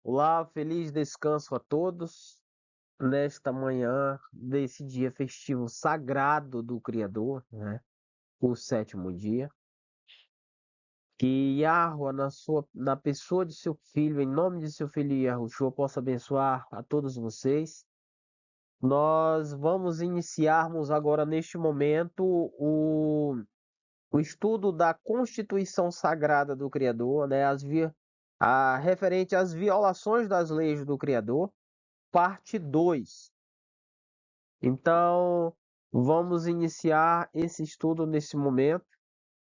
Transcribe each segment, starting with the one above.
Olá, feliz descanso a todos nesta manhã desse dia festivo sagrado do Criador, né? O sétimo dia. Que Yahweh, na pessoa de seu filho, em nome de seu filho Yahushua, possa abençoar a todos vocês. Nós vamos iniciarmos agora neste momento o estudo da Constituição Sagrada do Criador, né? Referente às violações das leis do Criador, parte 2. Então, vamos iniciar esse estudo nesse momento.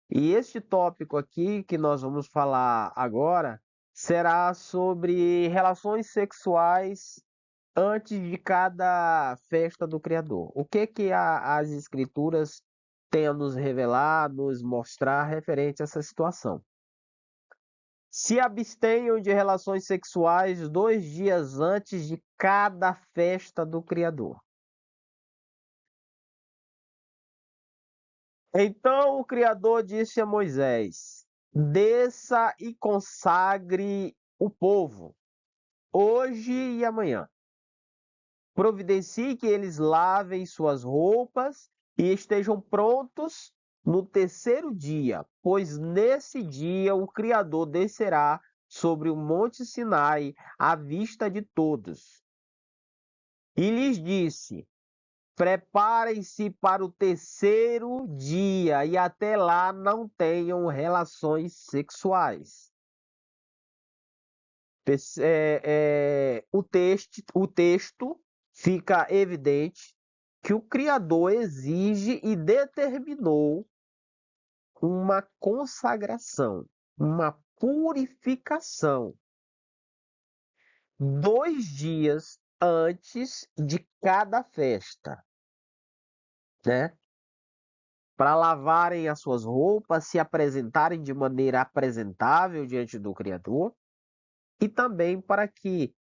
E este tópico aqui que nós vamos falar agora será sobre relações sexuais antes de cada festa do Criador. O que que as Escrituras têm a nos revelar, nos mostrar referente a essa situação? Se abstenham de relações sexuais 2 dias antes de cada festa do Criador. Então o Criador disse a Moisés: desça e consagre o povo, hoje e amanhã. Providencie que eles lavem suas roupas e estejam prontos no terceiro dia, pois nesse dia o Criador descerá sobre o monte Sinai à vista de todos. E lhes disse: preparem-se para o terceiro dia e até lá não tenham relações sexuais. O texto fica evidente que o Criador exige e determinou uma consagração, uma purificação, 2 dias antes de cada festa, né? Para lavarem as suas roupas, se apresentarem de maneira apresentável diante do Criador, e também para que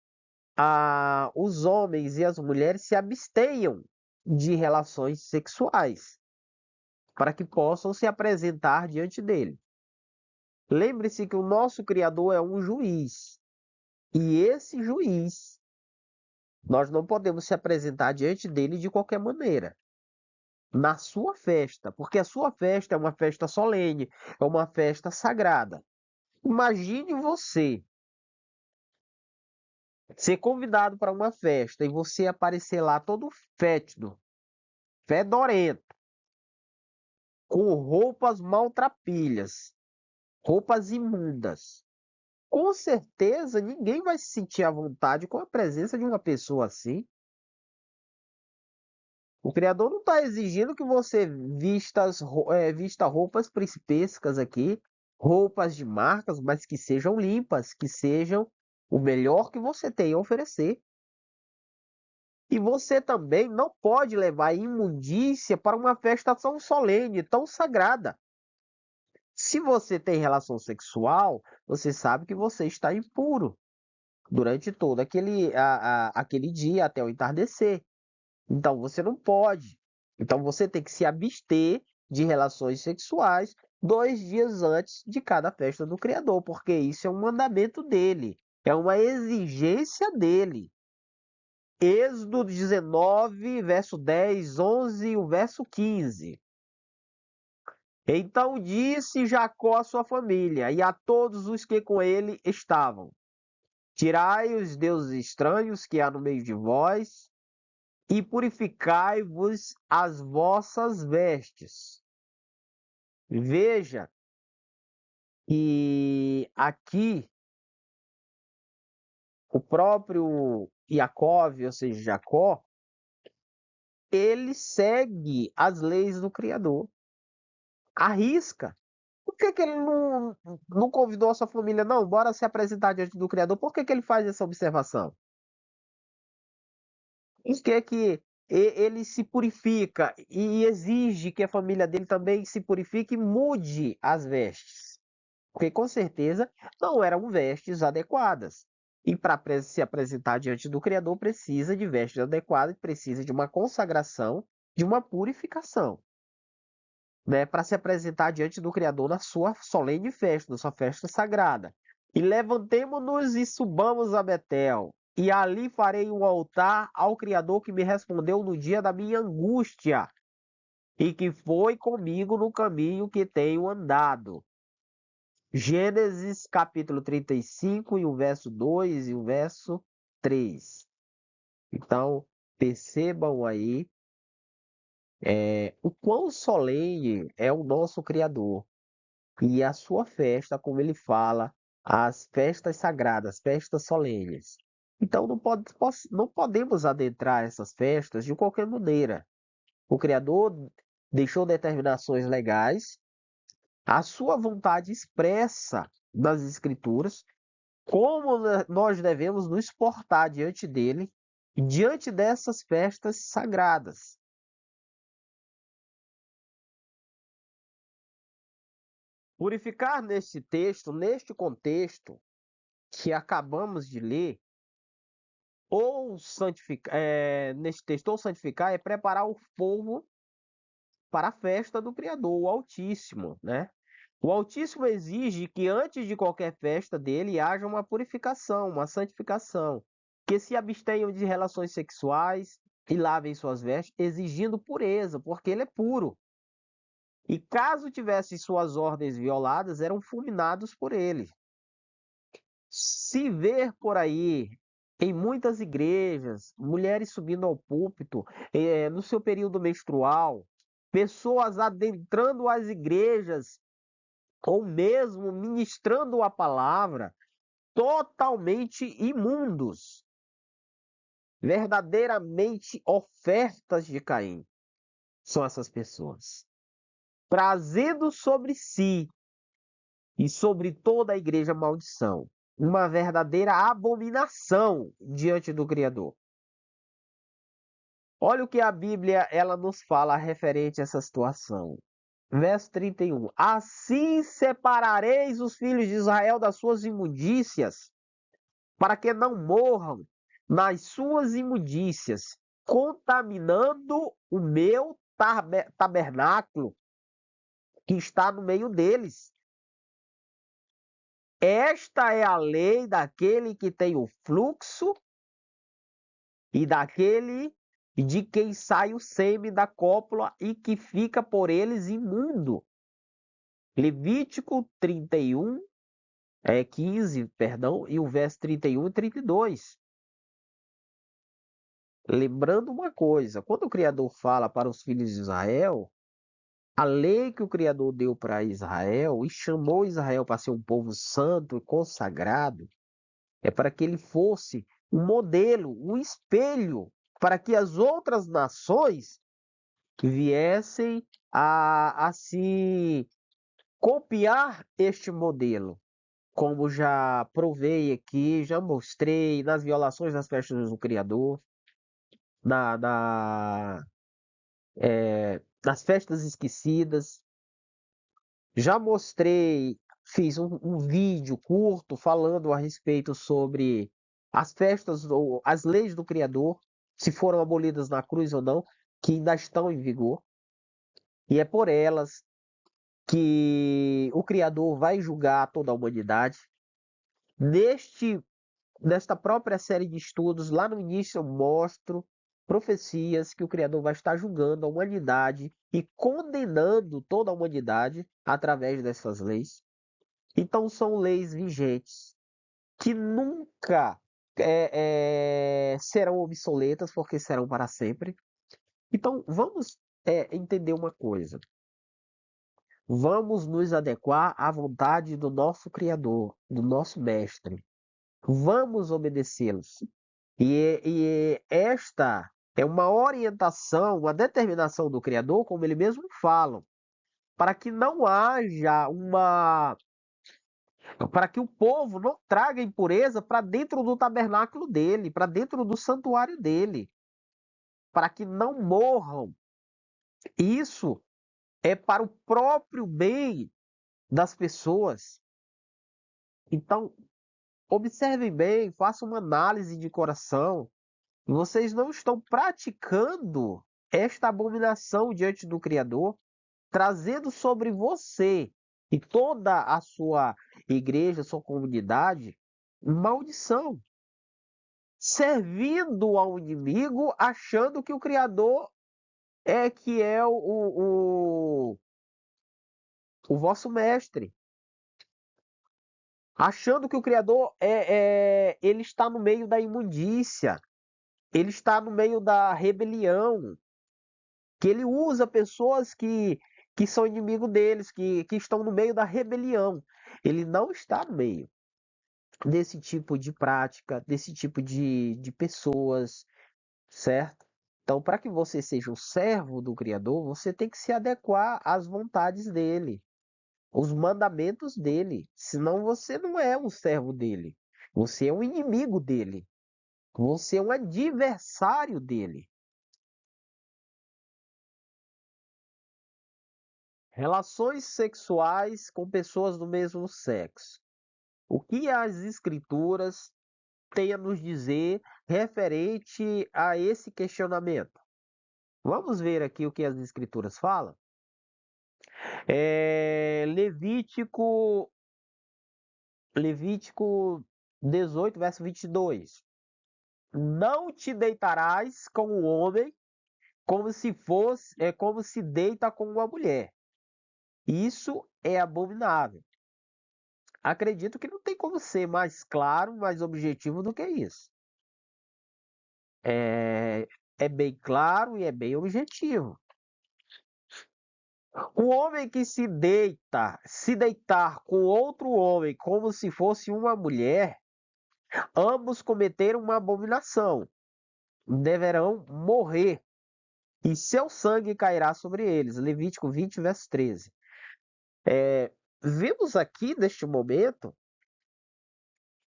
os homens e as mulheres se abstenham de relações sexuais, para que possam se apresentar diante dele. Lembre-se que o nosso Criador é um juiz, e esse juiz, nós não podemos se apresentar diante dele de qualquer maneira. Na sua festa, porque a sua festa é uma festa solene, é uma festa sagrada. Imagine você ser convidado para uma festa e você aparecer lá todo fétido, fedorento, com roupas maltrapilhas, roupas imundas. Com certeza ninguém vai se sentir à vontade com a presença de uma pessoa assim. O Criador não está exigindo que você vista roupas principescas aqui, roupas de marcas, mas que sejam limpas, que sejam o melhor que você tem a oferecer. E você também não pode levar imundícia para uma festa tão solene, tão sagrada. Se você tem relação sexual, você sabe que você está impuro durante todo aquele dia até o entardecer. Então você não pode. Então você tem que se abster de relações sexuais 2 dias antes de cada festa do Criador, porque isso é um mandamento dele, é uma exigência dele. Êxodo 19, verso 10, 11 e o verso 15. Então disse Jacó à sua família e a todos os que com ele estavam: tirai os deuses estranhos que há no meio de vós e purificai-vos as vossas vestes. Veja que aqui o próprio Iacove, ou seja, Jacó, ele segue as leis do Criador, arrisca. Por que que ele não convidou a sua família? Não, bora se apresentar diante do Criador. Por que que ele faz essa observação? Por que que ele se purifica e exige que a família dele também se purifique e mude as vestes? Porque com certeza não eram vestes adequadas. E para se apresentar diante do Criador precisa de vestes adequadas, precisa de uma consagração, de uma purificação, né? Para se apresentar diante do Criador na sua solene festa, na sua festa sagrada. E levantemo-nos e subamos a Betel, e ali farei um altar ao Criador que me respondeu no dia da minha angústia, e que foi comigo no caminho que tenho andado. Gênesis capítulo 35, e o verso 2 e o verso 3. Então, percebam aí o quão solene é o nosso Criador e a sua festa, como ele fala, as festas sagradas, festas solenes. Então, não podemos adentrar essas festas de qualquer maneira. O Criador deixou determinações legais, a sua vontade expressa nas Escrituras, como nós devemos nos portar diante dele, diante dessas festas sagradas. Purificar neste texto, neste contexto que acabamos de ler, ou santificar, neste texto, ou santificar, é preparar o povo para a festa do Criador, o Altíssimo, né? O Altíssimo exige que antes de qualquer festa dele haja uma purificação, uma santificação, que se abstenham de relações sexuais e lavem suas vestes, exigindo pureza, porque ele é puro. E caso tivessem suas ordens violadas, eram fulminados por ele. Se ver por aí, em muitas igrejas, mulheres subindo ao púlpito, no seu período menstrual, pessoas adentrando as igrejas, ou mesmo ministrando a palavra, totalmente imundos, verdadeiramente ofertas de Caim, são essas pessoas, trazendo sobre si e sobre toda a igreja maldição, uma verdadeira abominação diante do Criador. Olha o que a Bíblia ela nos fala referente a essa situação. Verso 31. Assim separareis os filhos de Israel das suas imundícias, para que não morram nas suas imundícias, contaminando o meu tabernáculo que está no meio deles. Esta é a lei daquele que tem o fluxo e daquele de quem sai o sêmen da cópula e que fica por eles imundo. Levítico 31, 15, perdão, e o verso 31 e 32. Lembrando uma coisa, quando o Criador fala para os filhos de Israel, a lei que o Criador deu para Israel e chamou Israel para ser um povo santo e consagrado, é para que ele fosse um modelo, um espelho, para que as outras nações viessem a se copiar este modelo. Como já provei aqui, já mostrei nas violações das festas do Criador, na, na, nas festas esquecidas, já mostrei, fiz um vídeo curto falando a respeito sobre as festas ou as leis do Criador, se foram abolidas na cruz ou não, que ainda estão em vigor. E é por elas que o Criador vai julgar toda a humanidade. Nesta própria série de estudos, lá no início eu mostro profecias que o Criador vai estar julgando a humanidade e condenando toda a humanidade através dessas leis. Então são leis vigentes que nunca serão obsoletas, porque serão para sempre. Então vamos entender uma coisa. Vamos nos adequar à vontade do nosso Criador, do nosso Mestre. Vamos obedecê-los. E esta é uma orientação, uma determinação do Criador, como ele mesmo fala, para que não haja para que o povo não traga impureza para dentro do tabernáculo dele, para dentro do santuário dele, para que não morram. Isso é para o próprio bem das pessoas. Então, observem bem, façam uma análise de coração. Vocês não estão praticando esta abominação diante do Criador, trazendo sobre você e toda a sua igreja, sua comunidade, maldição, servindo ao inimigo, achando que o Criador é o vosso mestre, achando que o Criador ele está no meio da imundícia, ele está no meio da rebelião, que ele usa pessoas que são inimigos deles, que estão no meio da rebelião. Ele não está no meio desse tipo de prática, desse tipo de pessoas, certo? Então, para que você seja um servo do Criador, você tem que se adequar às vontades dele, os mandamentos dele. Senão você não é um servo dele. Você é um inimigo dele. Você é um adversário dele. Relações sexuais com pessoas do mesmo sexo. O que as escrituras têm a nos dizer referente a esse questionamento? Vamos ver aqui o que as escrituras falam. Levítico 18, verso 22. Não te deitarás com o homem como se deita com uma mulher. Isso é abominável. Acredito que não tem como ser mais claro, mais objetivo do que isso. É, é bem claro e é bem objetivo. O homem que se deitar com outro homem como se fosse uma mulher, ambos cometeram uma abominação, deverão morrer, e seu sangue cairá sobre eles. Levítico 20, verso 13. Vemos aqui neste momento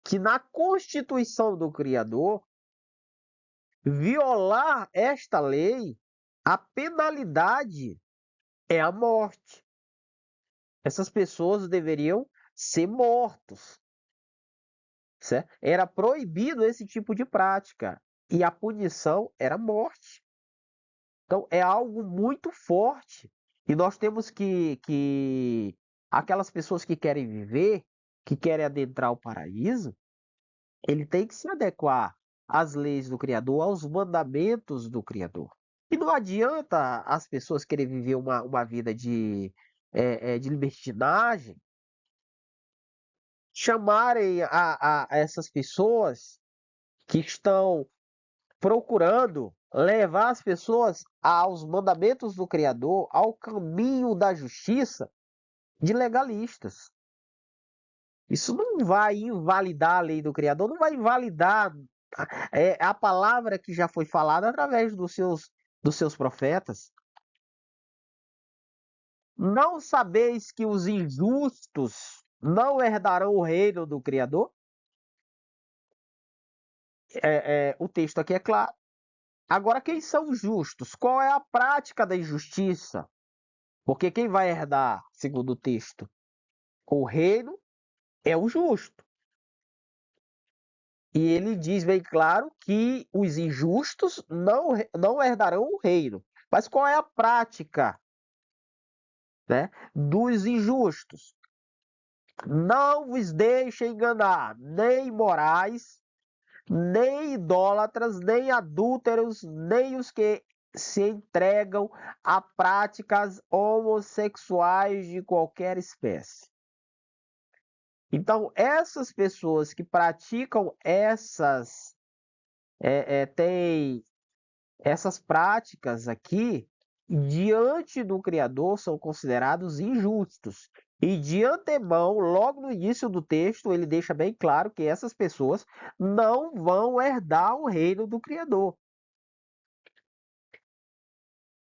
que na Constituição do Criador, violar esta lei, a penalidade é a morte. Essas pessoas deveriam ser mortos, certo? Era proibido esse tipo de prática e a punição era morte. Então é algo muito forte e nós temos que aquelas pessoas que querem viver, que querem adentrar o paraíso, ele tem que se adequar às leis do Criador, aos mandamentos do Criador. E não adianta as pessoas querem viver uma vida de libertinagem, chamarem a essas pessoas que estão procurando levar as pessoas aos mandamentos do Criador, ao caminho da justiça, de legalistas. Isso não vai invalidar a lei do Criador, não vai invalidar a palavra que já foi falada através dos seus profetas. Não sabeis que os injustos não herdarão o reino do Criador? O texto aqui é claro. Agora, quem são os justos? Qual é a prática da injustiça? Porque quem vai herdar, segundo o texto, o reino é o justo. E ele diz bem claro que os injustos não herdarão o reino. Mas qual é a prática, né, dos injustos? Não vos deixe enganar, nem imorais, nem idólatras, nem adúlteros, nem os que se entregam a práticas homossexuais de qualquer espécie. Então, essas pessoas que praticam têm essas práticas aqui, diante do Criador, são considerados injustos. E de antemão, logo no início do texto, ele deixa bem claro que essas pessoas não vão herdar o reino do Criador.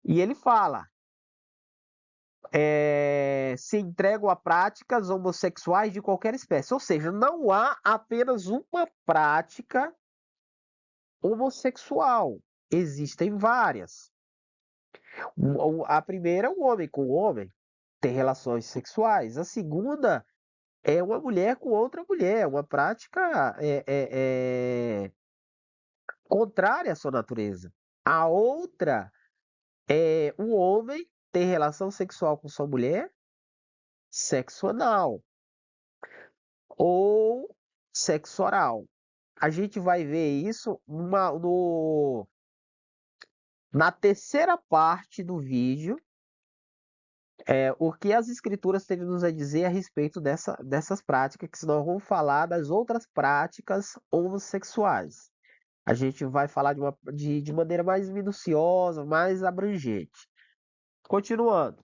E ele fala, se entregam a práticas homossexuais de qualquer espécie. Ou seja, não há apenas uma prática homossexual. Existem várias. A primeira é o homem com o homem, tem relações sexuais. A segunda é uma mulher com outra mulher, uma prática contrária à sua natureza. A outra é o homem ter relação sexual com sua mulher sexo anal ou sexo oral. A gente vai ver isso na terceira parte do vídeo, o que as escrituras têm nos a dizer a respeito dessas práticas, que senão vamos falar das outras práticas homossexuais. A gente vai falar de maneira mais minuciosa, mais abrangente. Continuando.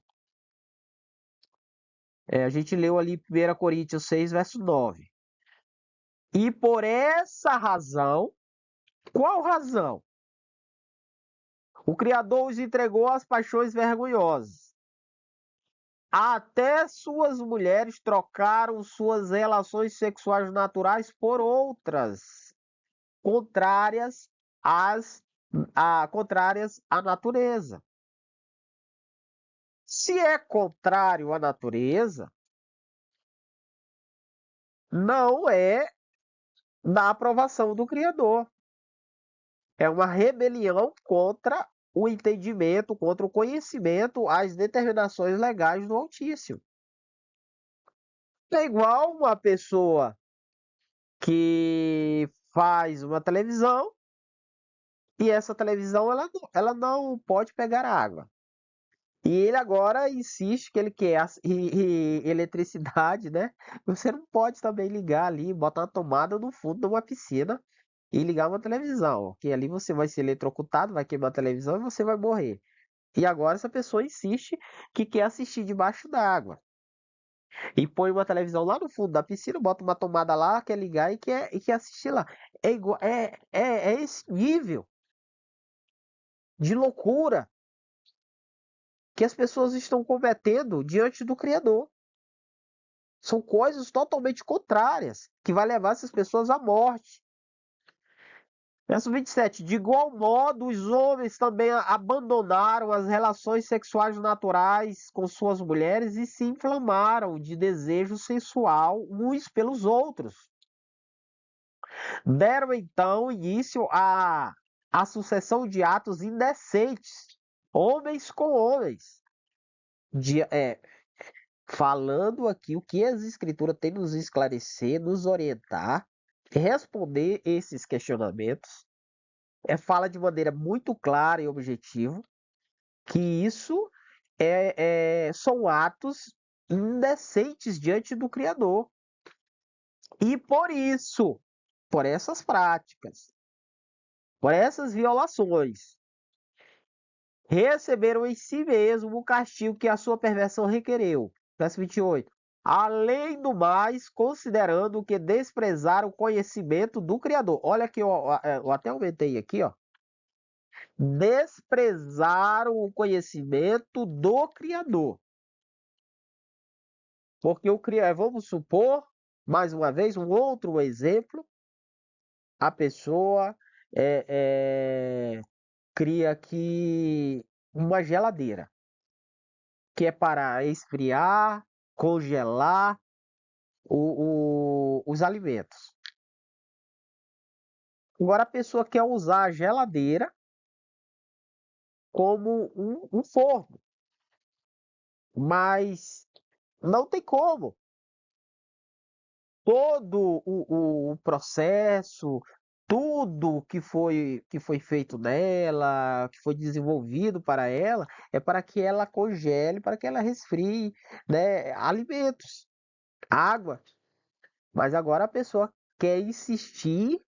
A gente leu ali 1 Coríntios 6, verso 9. E por essa razão, qual razão? O Criador os entregou às paixões vergonhosas. Até suas mulheres trocaram suas relações sexuais naturais por outras, contrárias contrárias à natureza. Se é contrário à natureza, não é da aprovação do Criador. É uma rebelião contra o entendimento, contra o conhecimento, as determinações legais do Altíssimo. É igual uma pessoa que faz uma televisão e essa televisão ela não pode pegar água. E ele agora insiste que ele quer eletricidade, né? Você não pode também ligar ali, botar uma tomada no fundo de uma piscina e ligar uma televisão, que ali você vai ser eletrocutado, vai queimar a televisão e você vai morrer. E agora essa pessoa insiste que quer assistir debaixo d'água. E põe uma televisão lá no fundo da piscina, bota uma tomada lá, quer ligar e quer assistir lá. É esse nível de loucura que as pessoas estão cometendo diante do Criador. São coisas totalmente contrárias, que vai levar essas pessoas à morte. Verso 27. De igual modo, os homens também abandonaram as relações sexuais naturais com suas mulheres e se inflamaram de desejo sensual uns pelos outros. Deram então início à sucessão de atos indecentes, homens com homens. Falando aqui o que as escrituras têm nos esclarecer, nos orientar, responder esses questionamentos, fala de maneira muito clara e objetiva que isso são atos indecentes diante do Criador. E por isso, por essas práticas, por essas violações, receberam em si mesmo o castigo que a sua perversão requereu. Verso 28. Além do mais, considerando que desprezaram o conhecimento do Criador. Olha aqui, eu até aumentei aqui, ó. Desprezaram o conhecimento do Criador. Porque o Criador, vamos supor, mais uma vez, um outro exemplo, a pessoa cria aqui uma geladeira, que é para esfriar, congelar os alimentos. Agora a pessoa quer usar a geladeira como um forno, mas não tem como. Todo o processo, tudo que foi feito nela, que foi desenvolvido para ela, é para que ela congele, para que ela resfrie, né, alimentos, água. Mas agora a pessoa quer insistir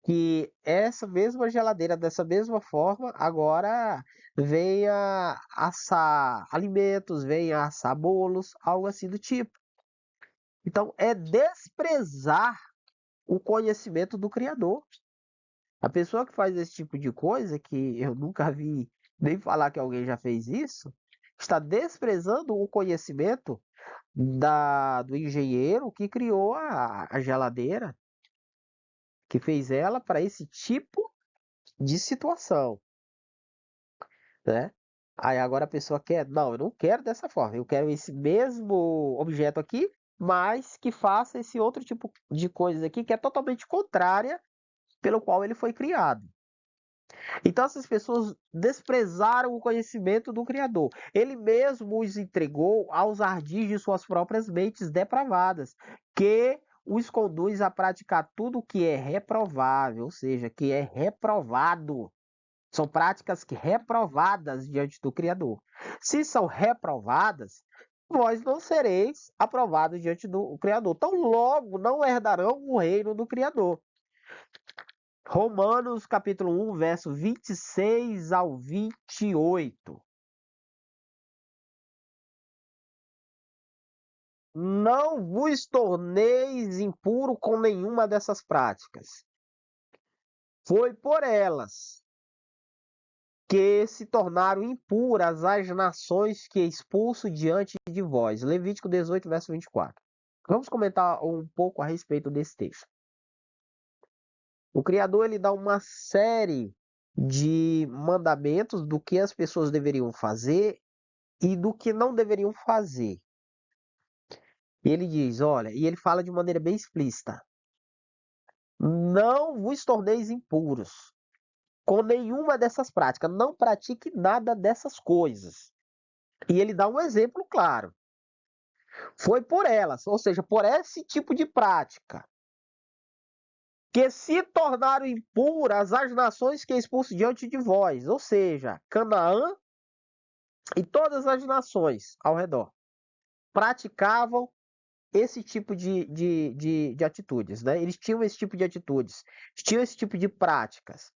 que essa mesma geladeira, dessa mesma forma, agora venha assar alimentos, venha assar bolos, algo assim do tipo. Então, é desprezar o conhecimento do Criador. A pessoa que faz esse tipo de coisa, que eu nunca vi nem falar que alguém já fez isso, está desprezando o conhecimento do engenheiro que criou a geladeira, que fez ela para esse tipo de situação, né? Aí agora a pessoa quer, não, eu não quero dessa forma, eu quero esse mesmo objeto aqui, mas que faça esse outro tipo de coisa aqui que é totalmente contrária pelo qual ele foi criado. Então essas pessoas desprezaram o conhecimento do Criador. Ele mesmo os entregou aos ardis de suas próprias mentes depravadas, que os conduz a praticar tudo o que é reprovável, ou seja, que é reprovado. São práticas que reprovadas diante do Criador. Se são reprovadas, vós não sereis aprovados diante do Criador. Então, logo não herdarão o reino do Criador. Romanos capítulo 1, verso 26 ao 28. Não vos torneis impuro com nenhuma dessas práticas. Foi por elas que se tornaram impuras as nações que expulso diante de vós. Levítico 18, verso 24. Vamos comentar um pouco a respeito desse texto. O Criador ele dá uma série de mandamentos do que as pessoas deveriam fazer e do que não deveriam fazer. E ele diz, olha, e ele fala de maneira bem explícita: não vos torneis impuros com nenhuma dessas práticas, não pratique nada dessas coisas. E ele dá um exemplo claro. Foi por elas, ou seja, por esse tipo de prática, que se tornaram impuras as nações que expulso diante de vós, ou seja, Canaã e todas as nações ao redor, praticavam esse tipo de atitudes, né? Eles tinham esse tipo de atitudes, tinham esse tipo de práticas.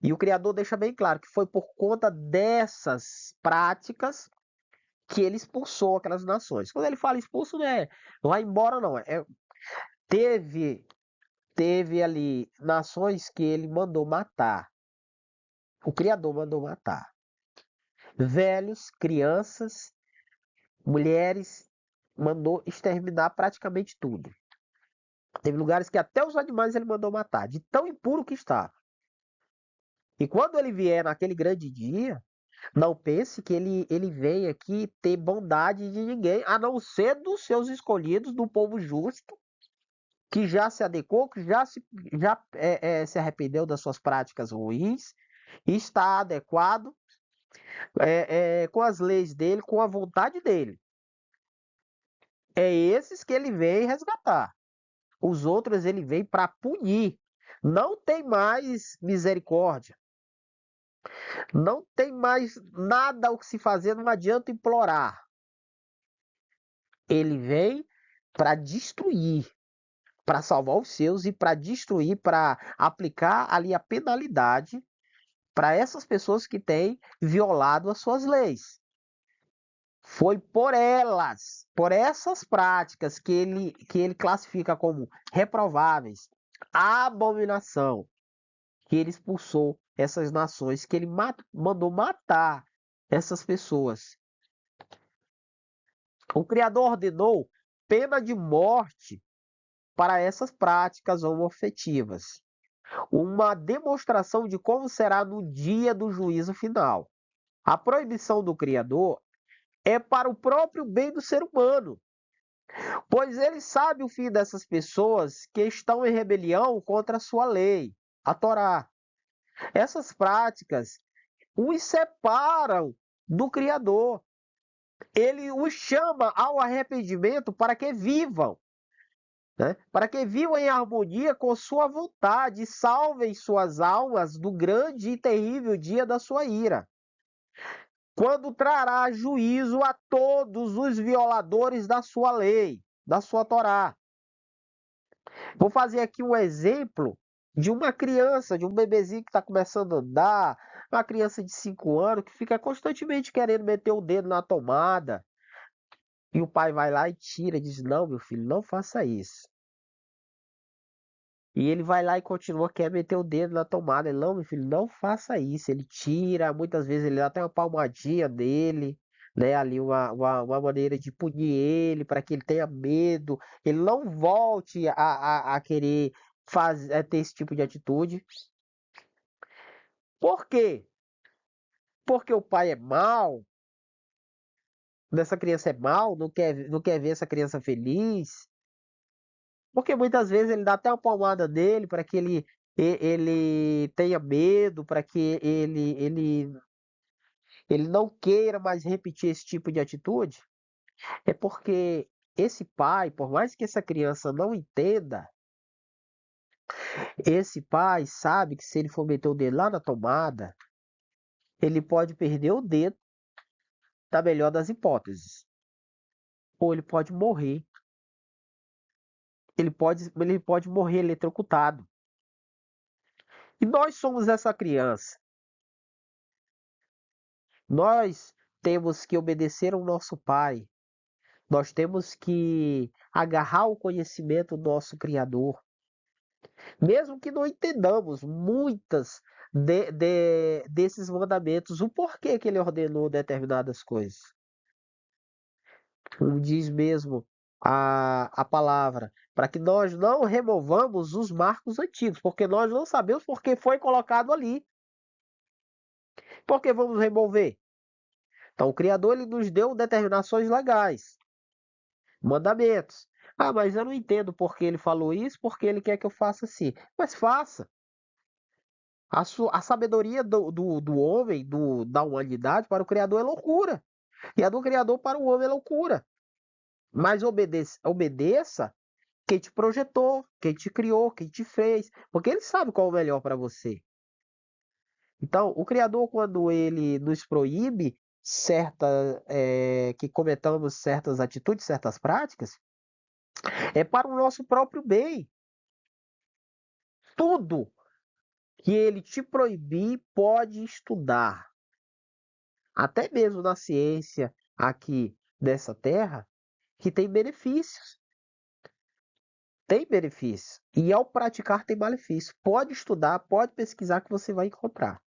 E o Criador deixa bem claro que foi por conta dessas práticas que ele expulsou aquelas nações. Quando ele fala expulso, não é vai embora, não. Teve, teve ali nações que ele mandou matar. O Criador mandou matar. Velhos, crianças, mulheres, mandou exterminar praticamente tudo. Teve lugares que até os animais ele mandou matar, de tão impuro que estava. E quando ele vier naquele grande dia, não pense que ele vem aqui ter bondade de ninguém, a não ser dos seus escolhidos, do povo justo, que já se adequou, que se arrependeu das suas práticas ruins, e está adequado com as leis dele, com a vontade dele. É esses que ele vem resgatar. Os outros ele vem para punir. Não tem mais misericórdia. Não tem mais nada o que se fazer, não adianta implorar. Ele vem para destruir, para salvar os seus e para destruir, para aplicar ali a penalidade para essas pessoas que têm violado as suas leis. Foi por elas, por essas práticas que ele classifica como reprováveis, abominação, que ele expulsou essas nações, que ele mandou matar essas pessoas. O Criador ordenou pena de morte para essas práticas homoafetivas. Uma demonstração de como será no dia do juízo final. A proibição do Criador é para o próprio bem do ser humano, pois ele sabe o fim dessas pessoas que estão em rebelião contra a sua lei, a Torá. Essas práticas os separam do Criador. Ele os chama ao arrependimento para que vivam, né? Para que vivam em harmonia com sua vontade e salvem suas almas do grande e terrível dia da sua ira, quando trará juízo a todos os violadores da sua lei, da sua Torá. Vou fazer aqui um exemplo de uma criança, de um bebezinho que está começando a andar, uma criança de 5 anos que fica constantemente querendo meter o dedo na tomada, e o pai vai lá e tira, diz: não, meu filho, não faça isso. E ele vai lá e continua, quer meter o dedo na tomada. Ele, não, meu filho, não faça isso. Ele tira, muitas vezes ele dá até uma palmadinha dele, né? Ali uma maneira de punir ele, para que ele tenha medo. Ele não volte a querer ter esse tipo de atitude. Por quê? Porque o pai é mau, essa criança é mau, não quer ver essa criança feliz. Porque muitas vezes ele dá até uma palmada dele para que ele ele tenha medo, para que ele não queira mais repetir esse tipo de atitude, é porque esse pai, por mais que essa criança não entenda, esse pai sabe que se ele for meter o dedo lá na tomada, ele pode perder o dedo, na melhor das hipóteses, ou ele pode morrer. Ele pode morrer eletrocutado. E nós somos essa criança. Nós temos que obedecer ao nosso pai. Nós temos que agarrar o conhecimento do nosso Criador. Mesmo que não entendamos muitas desses mandamentos, o porquê que ele ordenou determinadas coisas. Como diz mesmo a palavra, para que nós não removamos os marcos antigos, porque nós não sabemos porque foi colocado ali. Por que vamos remover? Então, o Criador ele nos deu determinações legais, mandamentos. Ah, mas eu não entendo por que ele falou isso, porque ele quer que eu faça assim. Mas faça. A sabedoria do homem, da humanidade, para o Criador é loucura. E a do Criador para o homem é loucura. Mas obedeça quem te projetou, quem te criou, quem te fez. Porque ele sabe qual é o melhor para você. Então, o Criador, quando ele nos proíbe que cometamos certas atitudes, certas práticas, é para o nosso próprio bem. Tudo que ele te proibir, pode estudar. Até mesmo na ciência aqui dessa terra, que tem benefícios. Tem benefícios. E ao praticar tem malefício. Pode estudar, pode pesquisar que você vai encontrar.